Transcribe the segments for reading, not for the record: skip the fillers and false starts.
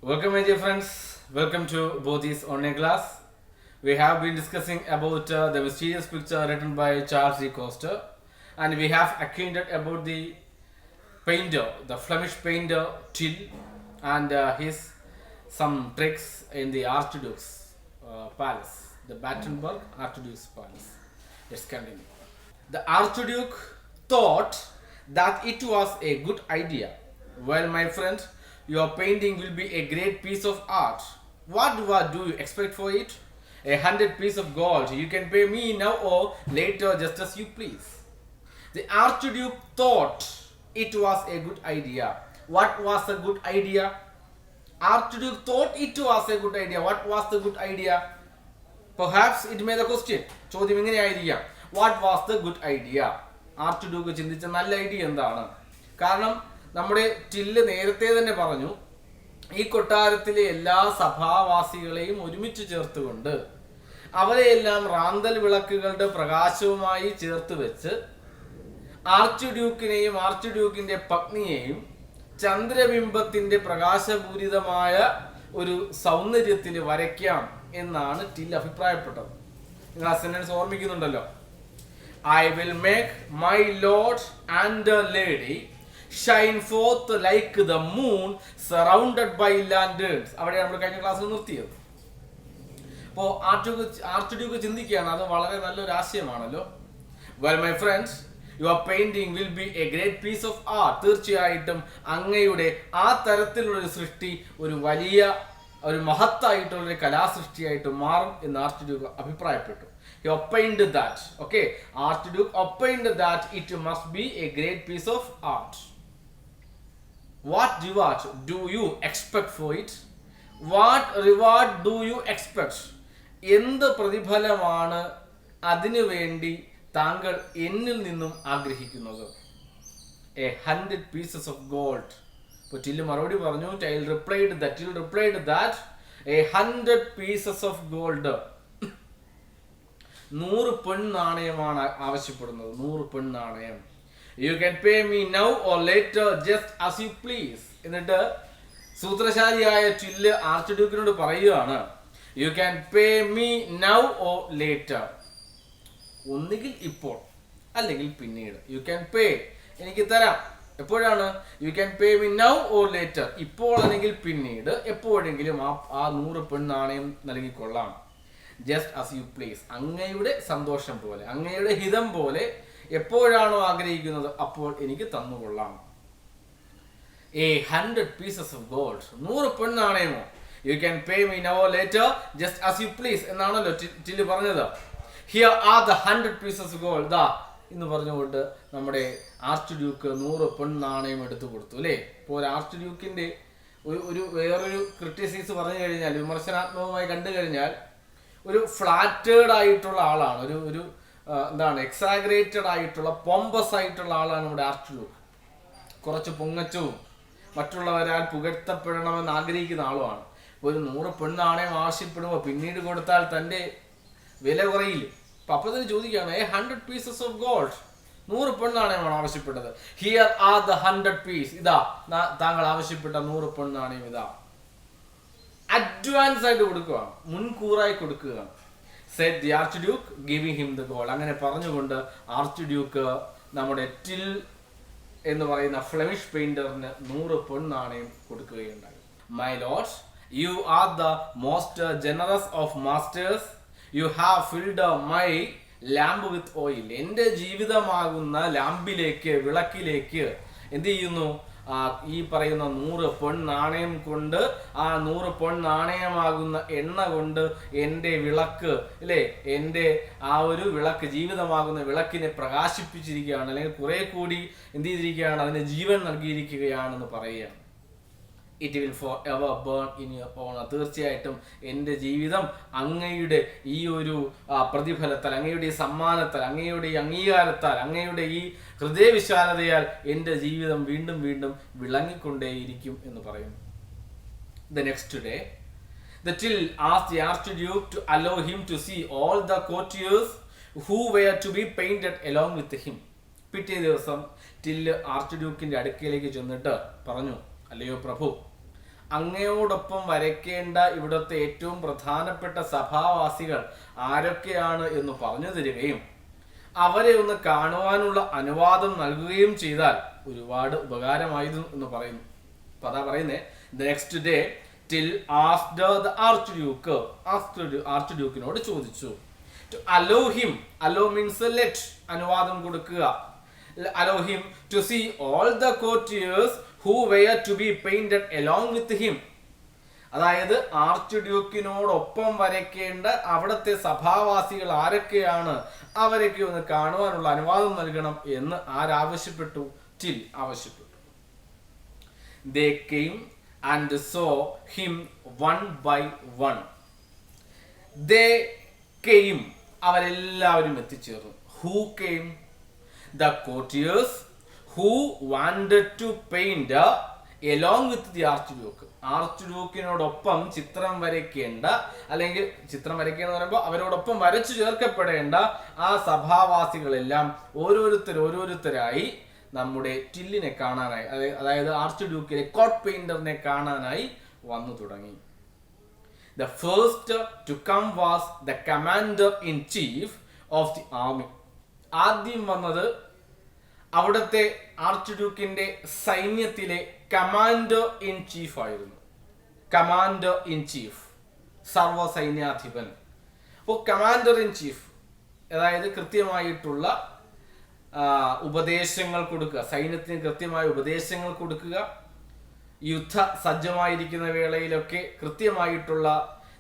Welcome, my dear friends. Welcome to Bodhi's online class. We have been discussing about the mysterious picture written by Charles D. Coster, and we have acquainted about the painter, the Flemish painter Till, and his some tricks in the Archduke's palace, the Battenberg Archduke's palace. Let's continue. The Archduke thought that it was a good idea. Well, my friend, your painting will be a great piece of art. What do you expect for it? 100 pieces of gold. You can pay me now or later, just as you please. The Archduke thought it was a good idea. What was a good idea? Archduke thought it was a good idea. What was the good idea? Perhaps it may the question. ചോദ്യം ഇങ്ങനെയായിരിക്കാം. What was the good idea? Archduke ചിന്തിച്ച നല്ല idea എന്താണ്? കാരണം നമ്മുടെ till നേരത്തെ തന്നെ പറഞ്ഞു, ഈ കൊട്ടാരത്തിലെ എല്ലാ സഭാവാസികളെയും ഒരുമിച്ച് ചേർത്തുകൊണ്ട് അവരെയെല്ലാം റാന്തൽ വിളക്കുകളുടെ പ്രകാശവുമായി ചേർത്ത് വെച്ച് ആർച്ച്ഡ്യൂക്കിനെയും ആർച്ച്ഡ്യൂക്കിന്റെ പത്നിയെയും ചന്ദ്രബിംബത്തിന്റെ പ്രകാശപൂരിതമായ ഒരു സൗന്ദര്യത്തിൽ വരയ്ക്കാം എന്നാണ് ടിൽ അഭിപ്രായപ്പെട്ടത്. നിങ്ങൾ ആ sentence ഓർമ്മിക്കുന്നുണ്ടല്ലോ. I will make my lord and lady shine forth like the moon surrounded by lanterns. അവിടെയാണ് നമ്മൾ കഴിഞ്ഞ ക്ലാസ്സിൽ നിർത്തിയത്. അപ്പോൾ ആർച്ച്ഡ്യൂക്ക് ചിന്തിക്കുകയാണ്, അത് വളരെ നല്ലൊരു ആശയമാണല്ലോ. Well, my friends, your painting will be a great piece of art. തീർച്ചയായിട്ടും അങ്ങയുടെ ആ തരത്തിലുള്ള സൃഷ്ടി ഒരു വലിയ ഒരു മഹത്തായിട്ടുള്ള കലാസൃഷ്ടിയായിട്ട് മാറും എന്ന് ആർച്ച്ഡ്യൂക്ക് അഭിപ്രായപ്പെട്ടു. He opined that, okay, Archduke opined that it must be a great piece of art. What reward do you expect for it? What reward do you expect? എന്ത് പ്രതിഫലമാണ് അതിനു വേണ്ടി താങ്കൾ എന്നിൽ നിന്നും ആഗ്രഹിക്കുന്നത്? 100 pieces of gold. അപ്പോൾ ടില്ല് മറുപടി പറഞ്ഞു, Till replied that 100 pieces of gold. 100 പൊൻനാണയമാണ് ആവശ്യപ്പെടുന്നത്. 100 പൊൻനാണയം. You can pay me now or later just as you please. എന്നിട്ട് സൂത്രശാലിയായ ടില്ല് ആർച്ച്ഡ്യൂക്കിനോട് പറയുകയാണ്, You can pay me now or later. ഒന്നുകിൽ ഇപ്പോൾ അല്ലെങ്കിൽ പിന്നീട്. You can pay, എനിക്ക് തരാം. എപ്പോഴാണ്? You can pay me now or later. ഇപ്പോൾ അല്ലെങ്കിൽ പിന്നീട്, എപ്പോഴെങ്കിലും ആ 100 പൊൻനാണയം നൽകിക്കൊള്ളാം. Just as you please. അങ്ങയുടെ സന്തോഷം പോലെ, അങ്ങയുടെ ഹിതം പോലെ എപ്പോഴാണോ ആഗ്രഹിക്കുന്നത് അപ്പോൾ എനിക്ക് തന്നുകൊള്ളാം. 100 pieces of gold. 100 പൊൻനാണയമോ? You can pay me now or later just as you please എന്നാണല്ലോ ടില്ല് പറഞ്ഞത്. Here are the 100 pieces of gold. ദാ എന്ന് പറഞ്ഞുകൊണ്ട് നമ്മുടെ ആർച്ച്ഡ്യൂക്ക് 100 പൊൻനാണയം എടുത്തു കൊടുത്തു അല്ലേ. ഇപ്പോൾ ആർച്ച്ഡ്യൂക്കിന്റെ ഒരു വേറൊരു ക്രിറ്റിസിസ് പറഞ്ഞു കഴിഞ്ഞാൽ, വിമർശനാത്മകമായി കണ്ടു കഴിഞ്ഞാൽ, ഒരു ഫ്ലാറ്റേഡ് ആയിട്ടുള്ള ആളാണ്, ഒരു എന്താണ് എക്സാഗ്രേറ്റഡ് ആയിട്ടുള്ള പോമ്പസ് ആയിട്ടുള്ള ആളാണ് നമ്മുടെ ആർച്ച്ഡ്യൂക്ക്. കുറച്ച് പൊങ്ങച്ചവും മറ്റുള്ളവരാൽ പുകഴ്ത്തപ്പെടണമെന്ന് ആഗ്രഹിക്കുന്ന ആളുമാണ്. ഒരു 100 പൊൻനാണയം ആവശ്യപ്പെടുമ്പോൾ പിന്നീട് കൊടുത്താൽ തൻ്റെ വില കുറയില്ല. അപ്പോൾ തന്നെ ചോദിക്കുകയാണ്, 100 pieces of gold. 100 പൊൻനാണയമാണ് ആവശ്യപ്പെട്ടത്. Here are the 100 pieces. ഇതാ താങ്കൾ ആവശ്യപ്പെട്ട 100 പൊൻനാണയം ഇതാ. അഡ്വാൻസ് ആയിട്ട് കൊടുക്കുക, മുൻകൂറായി കൊടുക്കുക. said the Archduke, giving him the gold. അങ്ങനെ പറഞ്ഞുകൊണ്ട് ആർച്ച്ഡ്യൂക്ക് നമ്മുടെ ടിൽ എന്ന് പറയുന്ന Flemish പെയിന്ററിന് 100 പൊൻനാണയം കൊടുക്കുകയുണ്ടായി. My lord, you are the most generous of masters. You have filled my lamp with oil. എൻ്റെ ജീവിതമാകുന്ന ലാമ്പിലേക്ക്, വിളക്കിലേക്ക് എന്ത് ചെയ്യുന്നു? ഈ പറയുന്ന 100 പൊൻനാണയം കൊണ്ട്, ആ 100 പൊൻനാണയമാകുന്ന എണ്ണ കൊണ്ട് എൻ്റെ വിളക്ക് അല്ലേ, എൻ്റെ ആ ഒരു വിളക്ക്, ജീവിതമാകുന്ന വിളക്കിനെ പ്രകാശിപ്പിച്ചിരിക്കുകയാണ്, അല്ലെങ്കിൽ കുറെ കൂടി എന്ത് ചെയ്തിരിക്കുകയാണ്, അതിന് ജീവൻ നൽകിയിരിക്കുകയാണെന്ന് പറയുകയാണ്. It will forever burn in your honor. തീർച്ചയായിട്ടും എൻ്റെ ജീവിതം അങ്ങയുടെ ഈ ഒരു പ്രതിഫലത്താൽ, അങ്ങയുടെ ഈ സമ്മാനത്താൽ, അങ്ങയുടെ ഈ അംഗീകാരത്താൽ, അങ്ങയുടെ ഈ ഹൃദയവിശാലതയാൽ എൻ്റെ ജീവിതം വീണ്ടും വീണ്ടും വിളങ്ങിക്കൊണ്ടേയിരിക്കും എന്ന് പറയുന്നു. The next day, the Till asked the Archduke to allow him to see all the courtiers who were to be painted along with him. പിറ്റേ ദിവസം ടില്ല് ആർച്ച്ഡ്യൂക്കിന്റെ അടുക്കലേക്ക് ചെന്നിട്ട് പറഞ്ഞു, അല്ലയോ പ്രഭു, അങ്ങയോടൊപ്പം വരയ്ക്കേണ്ട ഇവിടുത്തെ ഏറ്റവും പ്രധാനപ്പെട്ട സഭാവാസികൾ ആരൊക്കെയാണ് എന്ന് പറഞ്ഞു തരികയും അവരെ ഒന്ന് കാണുവാനുള്ള അനുവാദം നൽകുകയും ചെയ്താൽ ഒരുപാട് ഉപകാരമായിരുന്നു എന്ന് പറയുന്നു. അപ്പൊ അതാ പറയുന്നേ, next day till after the ആർച്ച്ഡ്യൂക്കിനോട് ചോദിച്ചു. To allow him, allow means let, അനുവാദം കൊടുക്കുക, allow him to see all the courtiers who were to be painted along with him. അതായത് ആർച്ച് ഡ്യൂക്കിനോടൊപ്പം വരയ്ക്കേണ്ട അവിടുത്തെ സഭാവാസികൾ ആരൊക്കെയാണ് അവരൊക്കെ ഒന്ന് കാണുവാനുള്ള അനുവാദം നൽകണം എന്ന് ആരാവശ്യപ്പെട്ടു? ടിൽ ആവശ്യപ്പെട്ടു. They came and saw him one by one. They came, അവരെല്ലാവരും എത്തിച്ചേർന്നു. Who came? The courtiers who wanted to paint along with the archduke. ആർച്ച്ഡ്യൂക്കിനോടൊപ്പം ചിത്രം വരയ്ക്കേണ്ട, അല്ലെങ്കിൽ ചിത്രം വരയ്ക്കുക എന്ന് പറയുമ്പോൾ അവരോടൊപ്പം വരച്ചു ചേർക്കപ്പെടേണ്ട ആ സഭാവാസികളെല്ലാം ഓരോരുത്തരായി നമ്മുടെ ടില്ലിനെ കാണാനായി, അതായത് ആർച്ച്ഡ്യൂക്കിലെ കോട്ട് പെയിന്ററിനെ കാണാനായി വന്നു തുടങ്ങി. The first to come was the commander-in-chief of the army. ആദ്യം വന്നത് അവിടുത്തെ ആർച്ച്ഡ്യൂക്കിന്റെ സൈന്യത്തിലെ കമാൻഡർ ഇൻ ചീഫ് ആയിരുന്നു. കമാൻഡർ ഇൻ ചീഫ്, സർവ്വസൈന്യാധിപൻ. അപ്പോൾ കമാൻഡർ ഇൻ ചീഫ് അതായത് കൃത്യമായിട്ടുള്ള ഉപദേശങ്ങൾ കൊടുക്കുക, സൈന്യത്തിന് കൃത്യമായ ഉപദേശങ്ങൾ കൊടുക്കുക, യുദ്ധ സജ്ജമായിരിക്കുന്ന വേളയിലൊക്കെ കൃത്യമായിട്ടുള്ള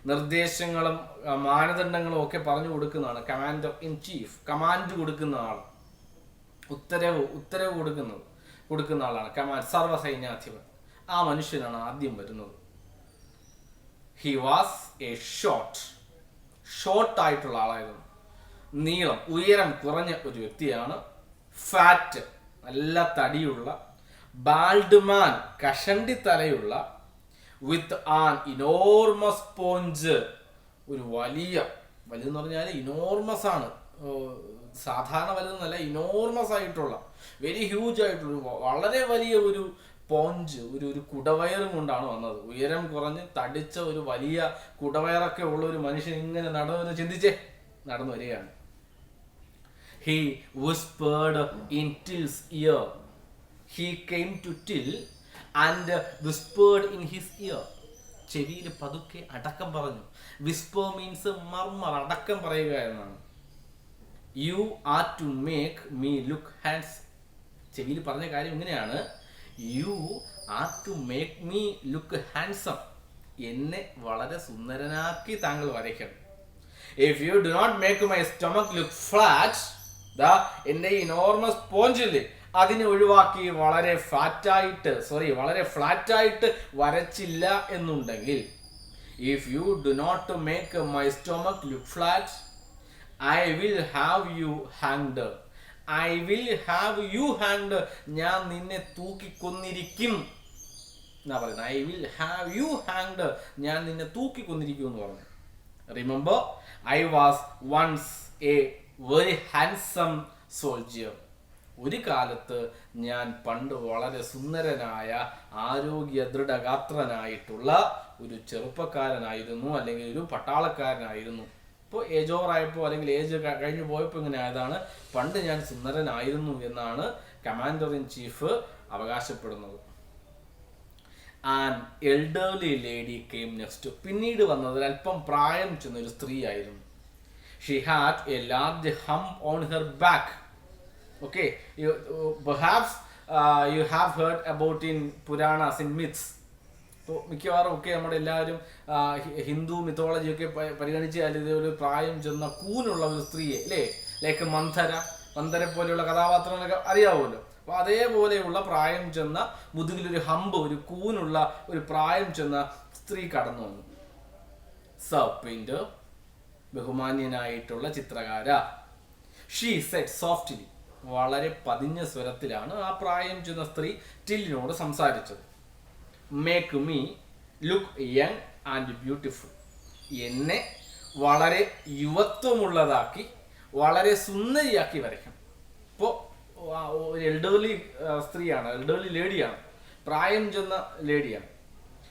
നിർദ്ദേശങ്ങളും മാനദണ്ഡങ്ങളും ഒക്കെ പറഞ്ഞു കൊടുക്കുന്നതാണ് കമാൻഡർ ഇൻ ചീഫ്. കമാൻഡ് കൊടുക്കുന്ന ആൾ, ഉത്തരവ് കൊടുക്കുന്ന ആളാണ് കമാൻഡ്, സർവ്വസൈന്യാധിപൻ. ആ മനുഷ്യനാണ് ആദ്യം വരുന്നത്. ഹി വാസ് എ ഷോർട്ട് ആയിട്ടുള്ള ആളായിരുന്നു. നീളം, ഉയരം കുറഞ്ഞ ഒരു വ്യക്തിയാണ്. ഫാറ്റ്, നല്ല തടിയുള്ള. ബാൾഡ്മാൻ, കഷണ്ടി തലയുള്ള. വിത്ത് ആൻ ഇനോർമസ് പോഞ്ച്, ഒരു വലുതെന്ന് പറഞ്ഞാൽ ഇനോർമസ് ആണ്, സാധാരണ വലുതെന്നല്ല, ഇനോർമസ് ആയിട്ടുള്ള, വെരി ഹ്യൂജ് ആയിട്ടുള്ള, വളരെ വലിയ ഒരു പോഞ്ച്, ഒരു കുടവയറും കൊണ്ടാണ് വന്നത്. ഉയരം കുറഞ്ഞ് തടിച്ച ഒരു വലിയ കുടവയറൊക്കെ ഉള്ള ഒരു മനുഷ്യൻ ഇങ്ങനെ നടന്നു വരികയാണ്. He whispered in Till's ear. He came to Till and whispered in his ear. ചെവിയിൽ പതുക്കെ അടക്കം പറഞ്ഞു. Whisper means മർമർ, അടക്കം പറയുക എന്നാണ്. You are to make me look handsome. ചെവിയിൽ പറഞ്ഞ കാര്യം ഇങ്ങനെയാണ്, You are to make me look handsome. എന്നെ വളരെ സുന്ദരനാക്കി താങ്കൾ വരയ്ക്കണം. If you do not make my stomach look flat, എന്റെ ഇനോർമസ് പോഞ്ചില്ലേ അതിനെ ഒഴിവാക്കി വളരെ ഫ്ലാറ്റായിട്ട് വരച്ചില്ല എന്നുണ്ടെങ്കിൽ, if you do not make my stomach look flat, I will have you hanged. ഞാൻ നിന്നെ തൂക്കിക്കൊന്നിരിക്കും എന്നാ പറയുന്നത്. I will have you hanged, ഞാൻ നിന്നെ തൂക്കിക്കൊന്നിരിക്കും എന്ന് പറഞ്ഞു. Remember, I was once a very handsome soldier. ഒരു കാലത്ത് ഞാൻ പണ്ട് വളരെ സുന്ദരനായ, ആരോഗ്യ ദൃഢഗാത്രനായിട്ടുള്ള ഒരു ചെറുപ്പക്കാരനായിരുന്നു, അല്ലെങ്കിൽ ഒരു പട്ടാളക്കാരനായിരുന്നു. ഇപ്പോൾ ഏജ് ഓവർ ആയപ്പോൾ, അല്ലെങ്കിൽ ഏജ് കഴിഞ്ഞു പോയപ്പോൾ ഇങ്ങനെ ആയതാണ്. പണ്ട് ഞാൻ സുന്ദരനായിരുന്നു എന്നാണ് കമാൻഡർ ഇൻ ചീഫ് അവകാശപ്പെടുന്നത്. And elderly lady came next. പിന്നീട് വന്നത് അല്പം പ്രായം ചെന്നൊരു സ്ത്രീ ആയിരുന്നു. She had a large hump on her back. Okay, perhaps you have heard about in Puranas, in myths. അപ്പോൾ മിക്കവാറും ഒക്കെ നമ്മുടെ എല്ലാവരും ഹിന്ദു മിത്തോളജിയൊക്കെ പരിഗണിച്ചാൽ ഇതൊരു പ്രായം ചെന്ന കൂനുള്ള ഒരു സ്ത്രീയെ, അല്ലേ, ലൈക്ക് മന്ധര പോലെയുള്ള കഥാപാത്രങ്ങളൊക്കെ അറിയാവുമല്ലോ. അപ്പോൾ അതേപോലെയുള്ള പ്രായം ചെന്ന, മുതുകിലൊരു ഹമ്പ്, ഒരു കൂനുള്ള ഒരു പ്രായം ചെന്ന സ്ത്രീ കടന്നു വന്നു. പെയിന്റർ, ബഹുമാന്യനായിട്ടുള്ള ചിത്രകാര. ഷീ സെഡ് സോഫ്റ്റ്ലി, വളരെ പതിഞ്ഞ സ്വരത്തിലാണ് ആ പ്രായം ചെന്ന സ്ത്രീ ടില്ലിനോട് സംസാരിച്ചത്. Make me look young and beautiful. എന്നെ വളരെ യുവത്വമുള്ളതാക്കി, വളരെ സുന്ദരിയാക്കി വരയ്ക്കണം. ഇപ്പോൾ ഒരു എൽഡർലി സ്ത്രീയാണ്, എൽഡർലി ലേഡിയാണ്, പ്രായം ചെന്ന ലേഡിയാണ്.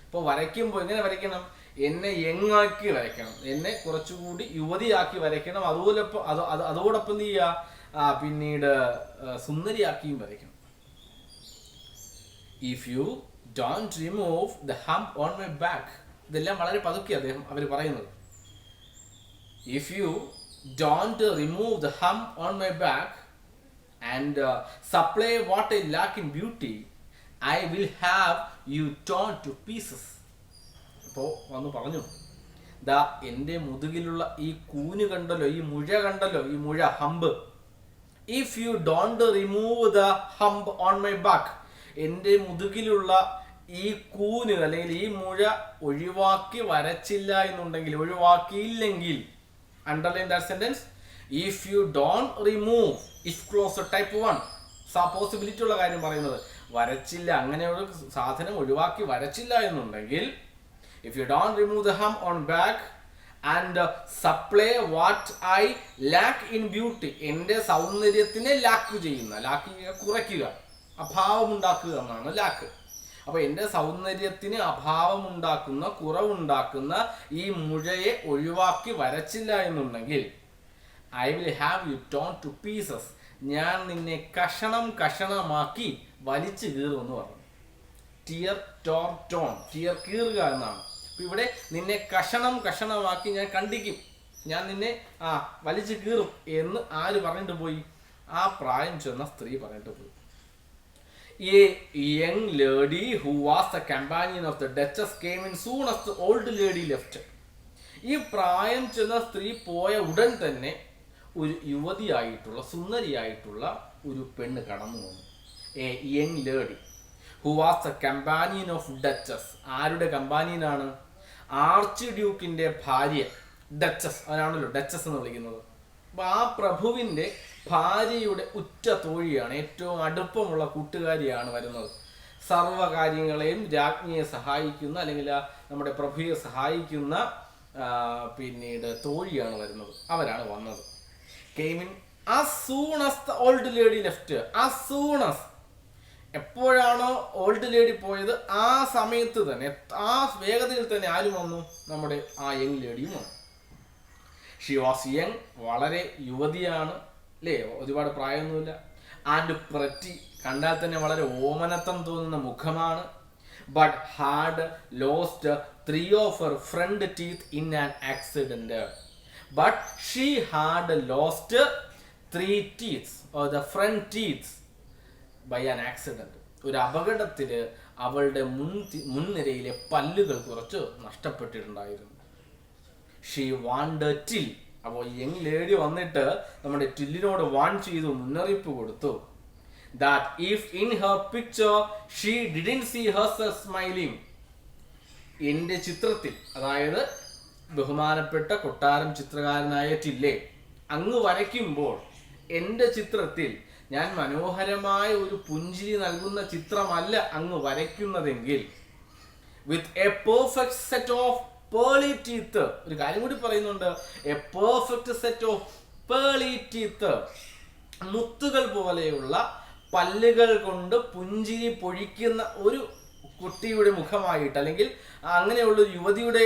അപ്പോൾ വരയ്ക്കുമ്പോൾ എങ്ങനെ വരയ്ക്കണം? എന്നെ യങ്ങാക്കി വരയ്ക്കണം, എന്നെ കുറച്ചുകൂടി യുവതിയാക്കി വരയ്ക്കണം. അതോടൊപ്പം എന്ത് ചെയ്യുക? പിന്നീട് സുന്ദരിയാക്കിയും വരയ്ക്കണം. If you don't remove the hump on my back, ഇതെല്ലാം വളരെ പതുക്കെ അവർ പറയുന്നത്. If you don't remove the hump on my back and supply what I lack in beauty, I will have you torn to pieces. അപ്പോൾ വന്ന് പറഞ്ഞു, ദാ എൻ്റെ മുതുകിലുള്ള ഈ കൂന് കണ്ടല്ലോ, ഈ മുഴ കണ്ടല്ലോ, ഈ മുഴ hump. If you don't remove the hump on my back, എൻ്റെ മുതുകിലുള്ള ഈ കൂന് അല്ലെങ്കിൽ ഈ മുഴ ഒഴിവാക്കി വരച്ചില്ല എന്നുണ്ടെങ്കിൽ, ഒഴിവാക്കിയില്ലെങ്കിൽ, underline that sentence. If you don't remove, if clause type 1 possibility ഉള്ള കാര്യം പറയുന്നത്. വരച്ചില്ല, അങ്ങനെയുള്ള സാധനം ഒഴിവാക്കി വരച്ചില്ല എന്നുണ്ടെങ്കിൽ, if you don't remove the hump on back and supply what I lack in beauty, എൻ്റെ സൗന്ദര്യത്തിനെ ലാക്ക് ചെയ്യുന്ന, ലാക്ക് കുറയ്ക്കുക, അഭാവമുണ്ടാക്കുക എന്നാണ് ലാക്ക്. അപ്പോൾ എൻ്റെ സൗന്ദര്യത്തിന് അഭാവമുണ്ടാക്കുന്ന, കുറവുണ്ടാക്കുന്ന ഈ മുഴയെ ഒഴിവാക്കി വരച്ചില്ല എന്നുണ്ടെങ്കിൽ, I will have you torn to pieces, ഞാൻ നിന്നെ കഷണം കഷണമാക്കി വലിച്ചു കീറുമെന്ന് പറഞ്ഞു. ടിയർ ടോർ ടോൺ, ടിയർ കീറുക എന്നാണ്. അപ്പൊ ഇവിടെ നിന്നെ കഷണം കഷണമാക്കി ഞാൻ കണ്ടിക്കും, ഞാൻ നിന്നെ വലിച്ചു കീറും എന്ന് ആര് പറഞ്ഞിട്ട് പോയി? ആ പ്രായം ചെന്ന സ്ത്രീ പറഞ്ഞിട്ട് പോയി. A young lady who was the companion of the Duchess came in soon as the old lady left. ഈ പ്രായം ചെന്ന സ്ത്രീ പോയ ഉടൻ തന്നെ ഒരു യുവതിയായിട്ടുള്ള, സുന്ദരിയായിട്ടുള്ള ഒരു പെണ്ണ് കടന്നു വന്നു. A young lady who was the companion of Duchess. ആരുടെ കമ്പാനിയനാണ്? ആർച്ച് ഡ്യൂക്കിന്റെ ഭാര്യ ഡച്ചസ്, അവനാണല്ലോ ഡച്ചസ് എന്ന് വിളിക്കുന്നത്. അപ്പൊ ആ പ്രഭുവിന്റെ ഭാര്യയുടെ ഉറ്റ തോഴിയാണ്, ഏറ്റവും അടുപ്പമുള്ള കൂട്ടുകാരിയാണ് വരുന്നത്. സർവ്വകാര്യങ്ങളെയും രാജ്ഞിയെ സഹായിക്കുന്ന, അല്ലെങ്കിൽ നമ്മുടെ പ്രഭുയെ സഹായിക്കുന്ന പിന്നീട് തോഴിയാണ് വരുന്നത്. അവരാണ് വന്നത്. Came in as soon as the old lady left. As soon as, എപ്പോഴാണോ ഓൾഡ് ലേഡി പോയത് ആ സമയത്ത് തന്നെ, ആ വേഗതയിൽ തന്നെ ആരും വന്നു? നമ്മുടെ ആ യങ് ലേഡിയും വന്നു. ഷി വാസ് യങ്, വളരെ യുവതിയാണ് അല്ലേ, ഒരുപാട് പ്രായമൊന്നുമില്ല. ആൻഡ് പ്രറ്റി, കണ്ടാൽ തന്നെ വളരെ ഓമനത്വം തോന്നുന്ന മുഖമാണ്. But had lost 3 of her front teeth in an accident. But she had lost 3 teeth or the front teeth by an accident. ഒരു അപകടത്തിൽ അവളുടെ മുൻനിരയിലെ പല്ലുകൾ കുറച്ച് നഷ്ടപ്പെട്ടിട്ടുണ്ടായിരുന്നു. She want Till. അപ്പോൾ യങ് ലേഡി വന്നിട്ട് നമ്മുടെ ടില്ലിനോട് വാൺ ചെയ്തു, മുന്നറിയിപ്പ് കൊടുത്തു. That if in her picture she didn't see herself smiling, എൻ്റെ ചിത്രത്തിൽ, അതായത് ബഹുമാനപ്പെട്ട കൊട്ടാരം ചിത്രകാരനായ ടില്ലേ, അങ്ങ് വരയ്ക്കുമ്പോൾ എൻ്റെ ചിത്രത്തിൽ ഞാൻ മനോഹരമായ ഒരു പുഞ്ചിരി നൽകുന്ന ചിത്രമല്ല അങ്ങ് വരയ്ക്കുന്നതെങ്കിൽ, with a perfect set of pearly teeth, ഒരു കാര്യം കൂടി പറയുന്നുണ്ട്, a perfect set of pearly teeth, മുത്തുകൾ പോലെയുള്ള പല്ലുകൾ കൊണ്ട് പുഞ്ചിരി പൊഴിക്കുന്ന ഒരു കുട്ടിയുടെ മുഖമായിട്ട്, അല്ലെങ്കിൽ അങ്ങനെയുള്ള ഒരു യുവതിയുടെ,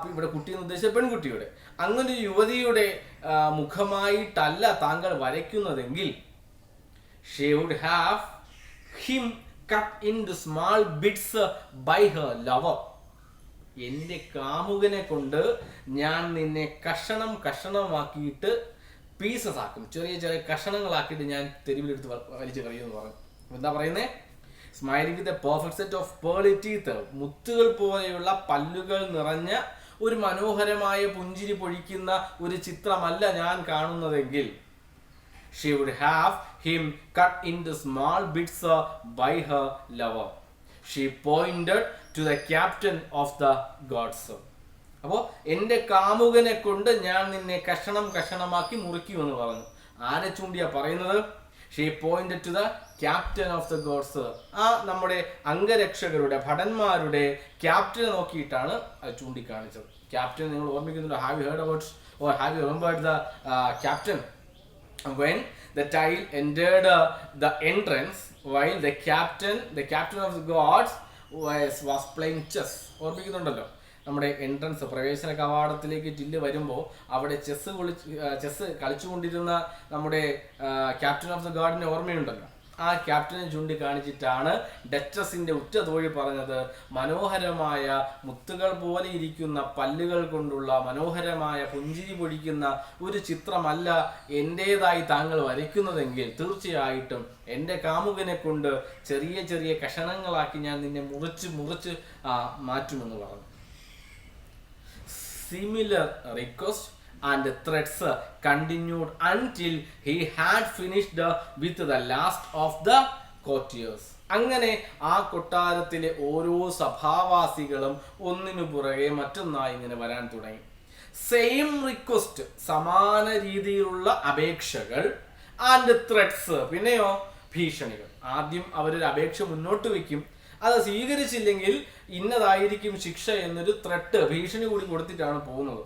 ഇവിടെ കുട്ടി എന്ന് ഉദ്ദേശിച്ച പെൺകുട്ടിയുടെ, അങ്ങനെ ഒരു യുവതിയുടെ മുഖമായിട്ടല്ല താങ്കൾ വരയ്ക്കുന്നതെങ്കിൽ, she would have him cut into small bits by her lover. എൻ്റെ കാമുകനെ കൊണ്ട് ഞാൻ നിന്നെ കഷണം കഷണമാക്കിയിട്ട് പീസസ് ആക്കും, ചെറിയ ചെറിയ കഷണങ്ങളാക്കിയിട്ട് ഞാൻ തെരുവിലെടുത്ത് വലിച്ചു കളയുമെന്ന് പറഞ്ഞു. എന്താ പറയുന്നത്? Smiling with a perfect set of pearly teeth, മുത്തുകൾ പോലെയുള്ള പല്ലുകൾ നിറഞ്ഞ ഒരു മനോഹരമായ പുഞ്ചിരി പൊഴിക്കുന്ന ഒരു ചിത്രമല്ല ഞാൻ കാണുന്നതെങ്കിൽ, she would have him cut into small bits by her lover. She pointed to the captain of the guards. അപ്പോൾ എൻ്റെ കാമുകനെ കൊണ്ട് ഞാൻ നിന്നെ കഷണം കഷണമാക്കി മുറിക്കുമെന്ന് പറഞ്ഞു. ആരെ ചൂണ്ടിയാ പറയുന്നത്? She pointed to the captain of the guards. ആ നമ്മുടെ അംഗരക്ഷകരുടെ, ഭടന്മാരുടെ ക്യാപ്റ്റനെ നോക്കിയിട്ടാണ് അത് ചൂണ്ടിക്കാണിച്ചത്. ക്യാപ്റ്റൻ നിങ്ങൾ ഓർമ്മിക്കുന്നുണ്ടോ? Have you heard about or have you remembered the captain? When the child entered the entrance, while the captain of the guards was playing chess. ഓർമ്മിക്കുന്നുണ്ടല്ലോ, നമ്മുടെ entrance പ്രവേശന കവാടത്തിലേക്ക് ടില്ല് വരുമ്പോൾ അവിടെ ചെസ് കളിച്ചുകൊണ്ടിരുന്ന നമ്മുടെ ക്യാപ്റ്റൻ ഓഫ് ദ ഗാർഡിനെ ഓർമ്മയുണ്ടല്ലോ. ആ ക്യാപ്റ്റനെ ചൂണ്ടിക്കാണിച്ചിട്ടാണ് ഡച്ചസിന്റെ ഉറ്റ തോഴി പറഞ്ഞത്, മനോഹരമായ മുത്തുകൾ പോലെ ഇരിക്കുന്ന പല്ലുകൾ കൊണ്ടുള്ള മനോഹരമായ പുഞ്ചിരി പൊഴിക്കുന്ന ഒരു ചിത്രമല്ല എൻ്റേതായി താങ്കൾ വരയ്ക്കുന്നതെങ്കിൽ തീർച്ചയായിട്ടും എൻ്റെ കാമുകനെ കൊണ്ട് ചെറിയ ചെറിയ കഷണങ്ങളാക്കി ഞാൻ നിന്നെ മുറിച്ച് മാറ്റുമെന്ന് പറഞ്ഞു. Similar request and threats continued until he had finished with the last of the courtiers. അങ്ങനെ ആ കൊട്ടാരത്തിലെ ഓരോ സഭാവാസികളും ഒന്നിനു പുറകെ മറ്റൊന്നായി ഇങ്ങനെ വരാൻ തുടങ്ങി. സെയിം റിക്വസ്റ്റ്, സമാന രീതിയിലുള്ള അപേക്ഷകൾ, ആൻഡ് ത്രെഡ്സ്, പിന്നെയോ ഭീഷണികൾ. ആദ്യം അവരൊരു അപേക്ഷ മുന്നോട്ട് വെക്കും, അത് സ്വീകരിച്ചില്ലെങ്കിൽ ഇന്നതായിരിക്കും ശിക്ഷ എന്നൊരു ത്രെട്ട്, ഭീഷണി കൂടി കൊടുത്തിട്ടാണ് പോകുന്നത്.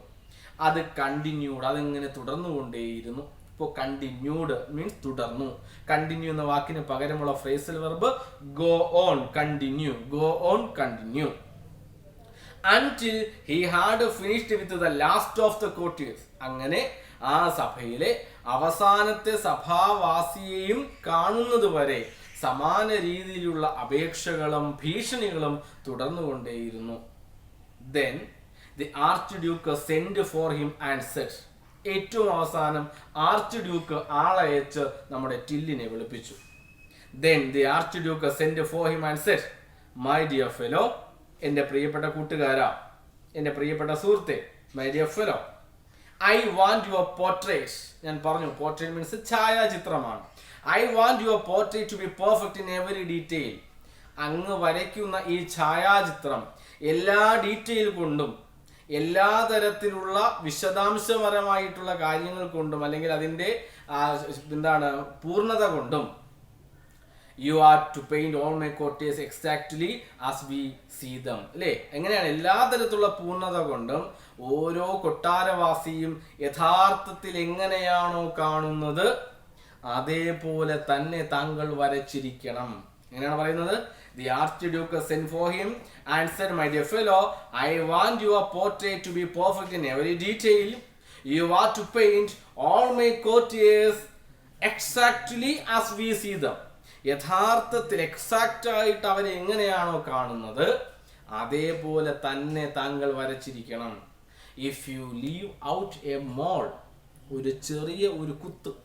അത് കണ്ടിന്യൂഡ്, അതിങ്ങനെ തുടർന്നുകൊണ്ടേയിരുന്നു. ഇപ്പോൾ കണ്ടിന്യൂഡ് മീൻസ് തുടർന്നു. കണ്ടിന്യൂ എന്ന വാക്കിന് പകരമുള്ള phrasal verb go on, continue, go on, continue. until he had finished with the last of the courtiers. അങ്ങനെ ആ സഭയിലെ അവസാനത്തെ സഭാവാസിയെയും കാണുന്നത് വരെ സമാന രീതിയിലുള്ള അപേക്ഷകളും ഭീഷണികളും തുടർന്നുകൊണ്ടേയിരുന്നു. Then the archduke sent for him and said, ഏറ്റവും അവസാനം ആർച്ച് ഡ്യൂക്ക് ആളയച്ച് നമ്മുടെ ടില്ലിനെ വിളിപ്പിച്ചു. Then the archduke sent for him and said, my dear fellow, എൻ്റെ പ്രിയപ്പെട്ട കൂട്ടുകാരാ, എൻ്റെ പ്രിയപ്പെട്ട സുഹൃത്തെ, my dear fellow, I want your portrait. ഞാൻ പറഞ്ഞു, portrait means ഛായാചിത്രമാണ്. I want your portrait to be perfect in every detail. അങ്ങ് വരയ്ക്കുന്ന ഈ ഛായാചിത്രം എല്ലാ ഡീറ്റെയിൽ കൊണ്ടും എല്ലാ തരത്തിലുള്ള വിശദാംശപരമായിട്ടുള്ള കാര്യങ്ങൾ കൊണ്ടും അല്ലെങ്കിൽ അതിൻ്റെ പൂർണ്ണത കൊണ്ടും you are to paint all my courtiers exactly as we see them. അല്ലേ? എങ്ങനെയാണ്? എല്ലാ തരത്തിലുള്ള പൂർണ്ണത കൊണ്ടും ഓരോ കൊട്ടാരവാസിയും യഥാർത്ഥത്തിൽ എങ്ങനെയാണോ കാണുന്നത് അതേപോലെ തന്നെ താങ്കൾ വരച്ചിരിക്കണം. എങ്ങനെയാണ് പറയുന്നത്? The archduke sent for him and said, my dear fellow, I want your portrait to be perfect in every detail. You are to paint all my courtiers exactly as we see them. യഥാർത്ഥത്തിൽ exact ആയിട്ട് അവരെ എങ്ങനെയാണോ കാണുന്നത് അതേപോലെ തന്നെ താങ്കൾ വരച്ചിരിക്കണം. If you leave out a mole, ഒരു ചെറിയ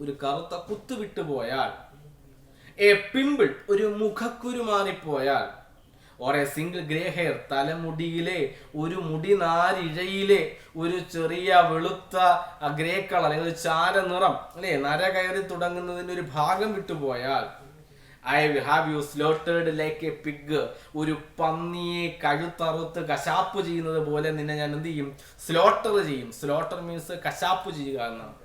ഒരു കറുത്ത കുത്ത് വിട്ടുപോയാൽ, എ പിമ്പിൾ, ഒരു മുഖക്കുരു മാറിപ്പോയാൽ, or a single grey hair, തലമുടിയിലെ ഒരു മുടി നാരിഴയിലെ ഒരു ചെറിയ വെളുത്ത ഗ്രേ കളർ അല്ലെങ്കിൽ ചാര നിറം, അല്ലെ, നര കയറി തുടങ്ങുന്നതിൻ്റെ ഒരു ഭാഗം വിട്ടുപോയാൽ, I have you slaughtered like a pig, ഒരു പന്നിയെ കഴുത്തറുത്ത് കശാപ്പ് ചെയ്യുന്നത് പോലെ നിന്നെ ഞാൻ എന്ത് ചെയ്യും? സ്ലോട്ടർ ചെയ്യും. സ്ലോട്ടർ മീൻസ് കശാപ്പ് ചെയ്യുക എന്നാണ്.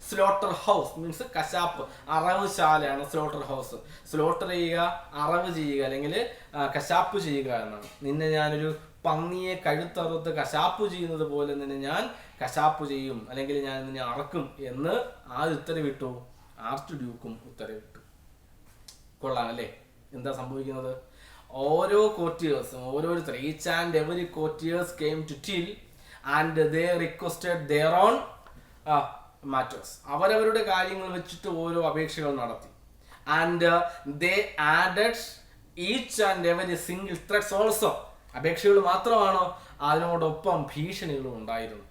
സ്ലോട്ടർ ഹൗസ് മീൻസ് കശാപ്പ്, അറവ് ശാലയാണ് സ്ലോട്ടർ ഹൗസ്. സ്ലോട്ടർ ചെയ്യുക, അറവ് ചെയ്യുക അല്ലെങ്കിൽ കശാപ്പ് ചെയ്യുക എന്നാണ്. നിന്നെ ഞാനൊരു പന്നിയെ കഴുത്തറുത്ത് കശാപ്പ് ചെയ്യുന്നത് പോലെ നിന്നെ ഞാൻ കശാപ്പ് ചെയ്യും അല്ലെങ്കിൽ ഞാൻ നിന്നെ അറക്കും എന്ന് ഉത്തരവിട്ടു. ആർച്ച് ഡ്യൂക്കും ഉത്തരവിട്ടു. കൊള്ളാം അല്ലേ? എന്താ സംഭവിക്കുന്നത്? ഓരോ കോർട്ടിയേഴ്സും ഓരോരുത്തർ, each and every courtiers came to till and they requested their own matters. അവരവരുടെ കാര്യങ്ങൾ വെച്ചിട്ട് ഓരോ അപേക്ഷകൾ നടത്തി. And they added each and every single threads also. അപേക്ഷകൾ മാത്രമാണോ? അതിനോടൊപ്പം ഭീഷണികളും ഉണ്ടായിരുന്നു.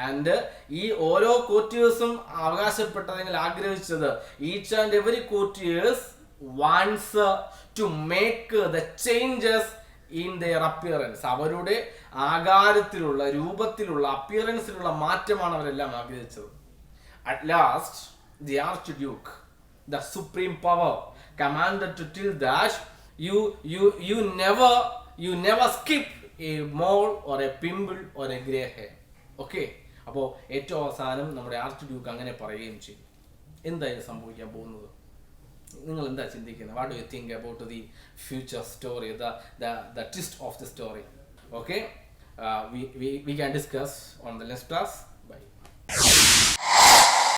ആൻഡ് ഈ ഓരോ കോർട്ടിയേഴ്സും അവകാശപ്പെട്ടതെങ്കിൽ ആഗ്രഹിച്ചത്, each and every courtiers wants to make the changes in their appearance. അവരുടെ ആകാരത്തിലുള്ള, രൂപത്തിലുള്ള, അപ്പിയറൻസിലുള്ള മാറ്റമാണ് അവരെല്ലാം ആഗ്രഹിച്ചത്. At last, the archduke, the supreme power, commanded to tell that you never skip a mole or a pimple or a grey hair. Okay? അപ്പോൾ ഏറ്റവും അവസാനം നമ്മുടെ ആർച്ച് ഡ്യൂക്ക് അങ്ങനെ പറയുകയും ചെയ്തു. എന്തായാലും സംഭവിക്കാൻ പോകുന്നത്? നിങ്ങൾ എന്താ ചിന്തിക്കുന്നത്? What do you think about the future story, the twist of the story? Okay? We can discuss on the next class.